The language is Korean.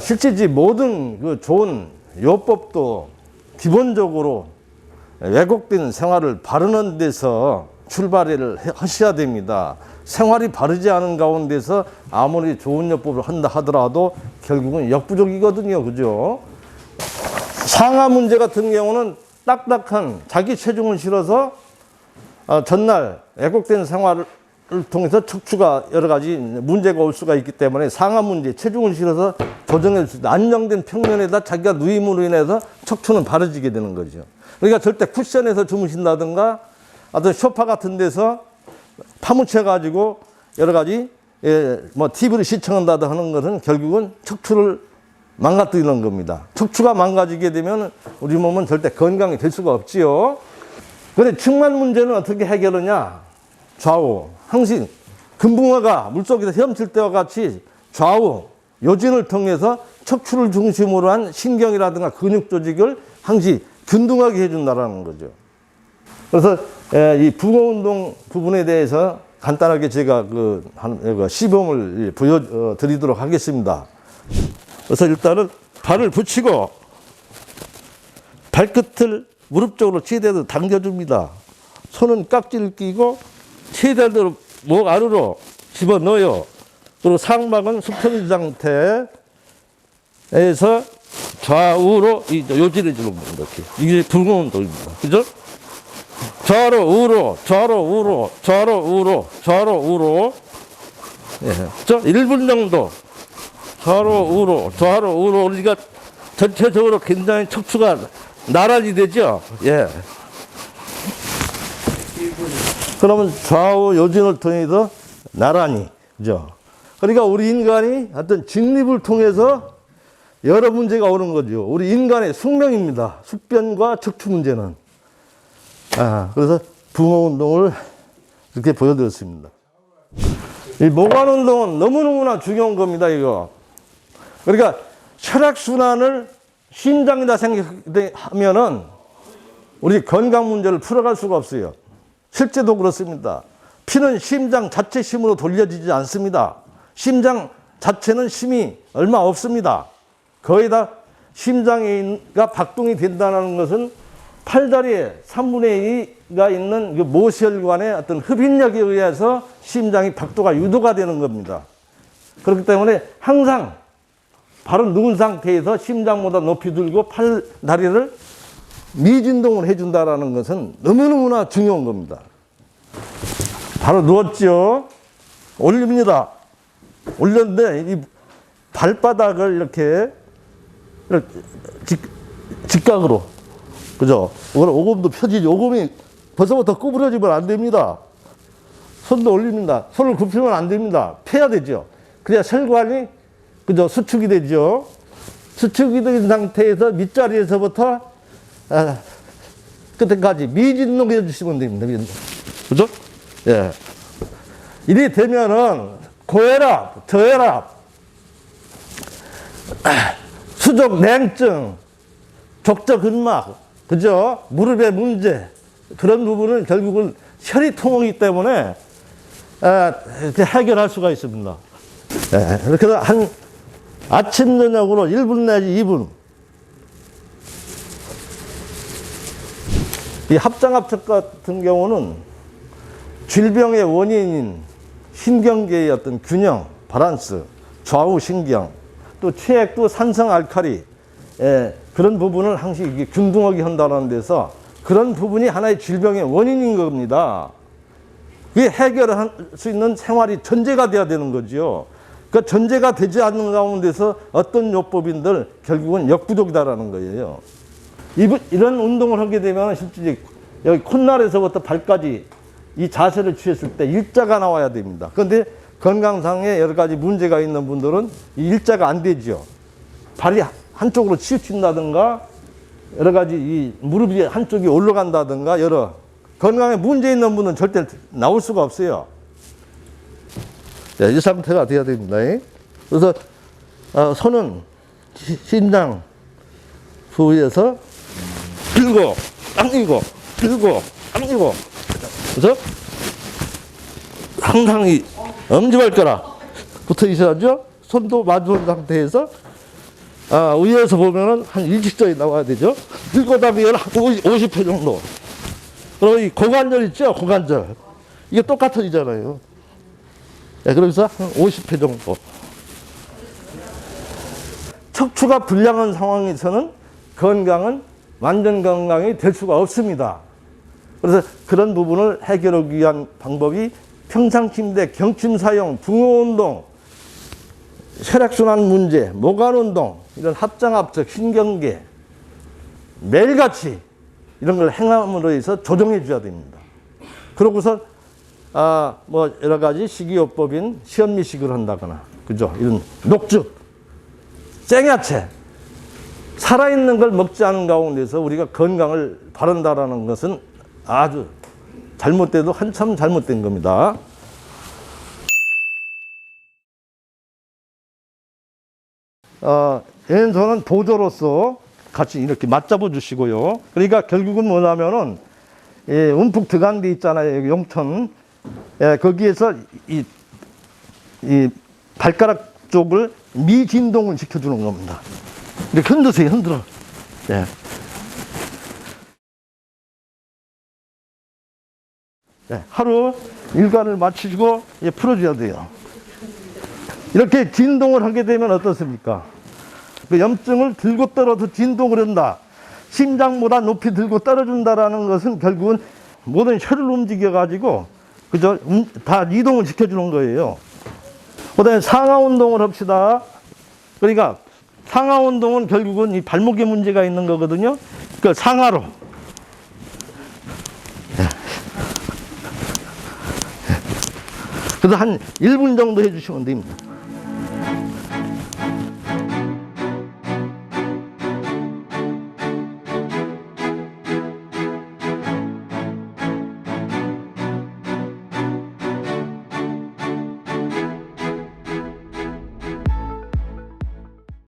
실제 모든 그 좋은 요법도 기본적으로 왜곡된 생활을 바르는 데서 출발을 하셔야 됩니다. 생활이 바르지 않은 가운데서 아무리 좋은 요법을 한다 하더라도 결국은 역부족이거든요. 그죠? 상하 문제 같은 경우는 딱딱한 자기 체중을 실어서 전날 왜곡된 생활을 통해서 척추가 여러 가지 문제가 올 수가 있기 때문에 상하 문제, 체중을 실어서 조정할 수 있다. 안정된 평면에다 자기가 누임으로 인해서 척추는 바르지게 되는 거죠. 그러니까 절대 쿠션에서 주무신다든가 어떤 소파 같은 데서 파묻혀가지고 여러 가지 뭐 TV를 시청한다든가 하는 것은 결국은 척추를 망가뜨리는 겁니다. 척추가 망가지게 되면 우리 몸은 절대 건강이 될 수가 없지요. 그런데 측만 문제는 어떻게 해결하냐? 좌우, 항상 금붕어가 물속에서 헤엄칠 때와 같이 좌우 요진을 통해서 척추를 중심으로 한 신경이라든가 근육 조직을 항상 균등하게 해준다는 거죠. 그래서 이 붕어운동 부분에 대해서 간단하게 제가 시범을 보여드리도록 하겠습니다. 그래서 일단은 발을 붙이고 발끝을 무릎 쪽으로 최대로 당겨줍니다. 손은 깍지를 끼고 최대로 목 아래로 집어넣어요. 그리고 상박은 수평인 상태에서 좌우로 요지를 주는 겁니다. 이렇게. 이게 붕어 운동입니다. 그죠? 좌로 우로, 좌로 우로, 좌로 우로, 좌로 우로. 예. 1분 정도. 좌로 우로, 좌로 우로. 우리가 전체적으로 굉장히 척추가 나란히 되죠? 예. 그러면 좌우 요진을 통해서 나란히. 그죠? 그러니까 우리 인간이 어떤 직립을 통해서 여러 문제가 오는 거죠. 우리 인간의 숙명입니다. 숙변과 척추 문제는. 그래서 붕어 운동을 이렇게 보여드렸습니다. 이 모관 운동은 너무너무나 중요한 겁니다, 이거. 그러니까 혈액순환을 심장이다 생각하면은 우리 건강 문제를 풀어갈 수가 없어요. 실제도 그렇습니다. 피는 심장 자체 힘으로 돌려지지 않습니다. 심장 자체는 힘이 얼마 없습니다. 거의 다 심장가 박동이 된다는 것은 팔다리에 3분의 2가 있는 그 모세혈관의 어떤 흡인력에 의해서 심장이 박도가 유도가 되는 겁니다. 그렇기 때문에 항상 바로 누운 상태에서 심장보다 높이 들고 팔다리를 미진동을 해준다는 것은 너무너무나 중요한 겁니다. 바로 누웠죠. 올립니다. 올렸는데 이 발바닥을 이렇게 직각으로, 그죠? 오금도 펴지죠. 오금이 벌써부터 구부러지면 안 됩니다. 손도 올립니다. 손을 굽히면 안 됩니다. 펴야 되죠. 그래야 혈관이, 그죠? 수축이 되죠. 수축이 된 상태에서 밑자리에서부터 끝까지 미진동 해주시면 됩니다. 그죠? 예. 이리 되면은 고혈압, 저혈압, 수족 냉증, 족저 근막, 그죠? 무릎의 문제, 그런 부분은 결국은 혈이 통하기 때문에 이렇게 해결할 수가 있습니다. 이렇게 한 아침 저녁으로 1분 내지 2분. 이 합장합착 같은 경우는 질병의 원인인 신경계의 어떤 균형, 밸런스, 좌우 신경, 또 체액도 산성 알칼리, 그런 부분을 항상 이게 균등하게 한다는 데서 그런 부분이 하나의 질병의 원인인 겁니다. 그게 해결할 수 있는 생활이 전제가 돼야 되는 거죠. 그 전제가 되지 않는 가운데서 어떤 요법인들 결국은 역부족이다라는 거예요. 이런 운동을 하게 되면 실제 여기 콧날에서부터 발까지 이 자세를 취했을 때 일자가 나와야 됩니다. 그런데 건강상에 여러 가지 문제가 있는 분들은 이 일자가 안 되죠. 발이 한쪽으로 치우친다든가 여러 가지 이 무릎이 한쪽이 올라간다든가 여러 건강에 문제 있는 분은 절대 나올 수가 없어요. 이 상태가 돼야 됩니다. 그래서 손은 심장 부위에서 들고 당기고 들고 당기고, 그래서 항상 이 엄지발가락 붙어 있어야죠. 손도 마주한 상태에서 위에서 보면은 한 일직선이 나와야 되죠. 들고 다니면 한 50회 정도. 그리고 이 고관절 있죠? 고관절. 이게 똑같아지잖아요. 네, 그래서 한 50회 정도. 척추가 불량한 상황에서는 완전 건강이 될 수가 없습니다. 그래서 그런 부분을 해결하기 위한 방법이 평상침대, 경침 사용, 붕어운동, 혈액순환 문제, 모관운동, 이런 합장합적, 신경계, 매일같이 이런 걸 행함으로 해서 조정해 줘야 됩니다. 그러고서 뭐 여러 가지 식이요법인 시현미식을 한다거나, 그죠? 이런 녹즙, 생야채, 살아있는 걸 먹지 않은 가운데서 우리가 건강을 바른다라는 것은 아주 잘못돼도 한참 잘못된 겁니다. 저는 보조로서 같이 이렇게 맞잡아 주시고요. 그러니까 결국은 뭐냐면은, 움푹 들어간 데 있잖아요. 여기 용천. 거기에서 이 발가락 쪽을 미진동을 시켜주는 겁니다. 이렇게 흔드세요, 흔들어. 예. 하루 일과를 마치시고 풀어줘야 돼요. 이렇게 진동을 하게 되면 어떻습니까? 그 염증을 들고 떨어서 진동을 한다. 심장보다 높이 들고 떨어진다라는 것은 결국은 모든 혈을 움직여가지고, 그죠? 다 이동을 시켜주는 거예요. 그 다음에 상하 운동을 합시다. 그러니까 상하 운동은 결국은 이 발목에 문제가 있는 거거든요. 그 상하로. 그래서 한 1분 정도 해주시면 됩니다.